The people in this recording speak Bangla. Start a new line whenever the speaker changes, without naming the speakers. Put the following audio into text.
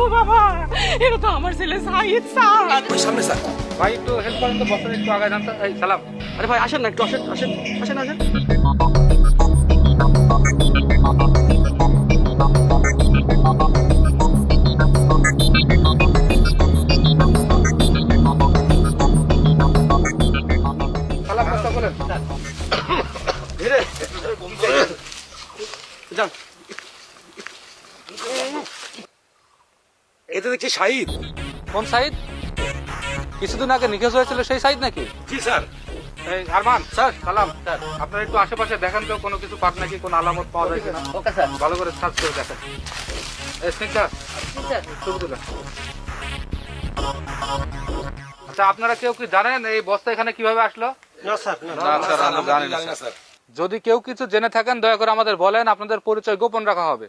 ও বাবা, এটা তো আমার ছেলে সাইদ স্যার।
ওই সামনে স্যার।
ভাই একটু হেল্প করেন তো, বসেন একটু আগে জানতে। এই সালাম।
আরে ভাই আসেন না, একটু আসেন আসেন আসেন আসেন।
সালাম, কথা বলেন।
যান।
এটা দেখছি শাহিদ।
কোন সাইদ? কিছুদিন আগে নিখোঁজ হয়েছিল সেই সাইদ নাকি?
জি স্যার।
এই আরমান স্যার, সালাম স্যার, আপনারা একটু আশেপাশে দেখেন তো কোনো কিছু পাক নাকি, কোনো আলামত পাওয়া যায় কিনা।
Okay sir.
ভালো করে সার্চ করে দেখেন। এই স্নিগ্ধা, ছবি তুলেন। আচ্ছা, আপনারা কেউ কি জানেন এই বস্তা এখানে কিভাবে আসলো?
না স্যার, না
না, স্যার, আমরা জানি না,
না স্যার।
যদি কেউ কিছু জেনে থাকেন দয়া করে আমাদের বলেন, আপনাদের পরিচয় গোপন রাখা হবে।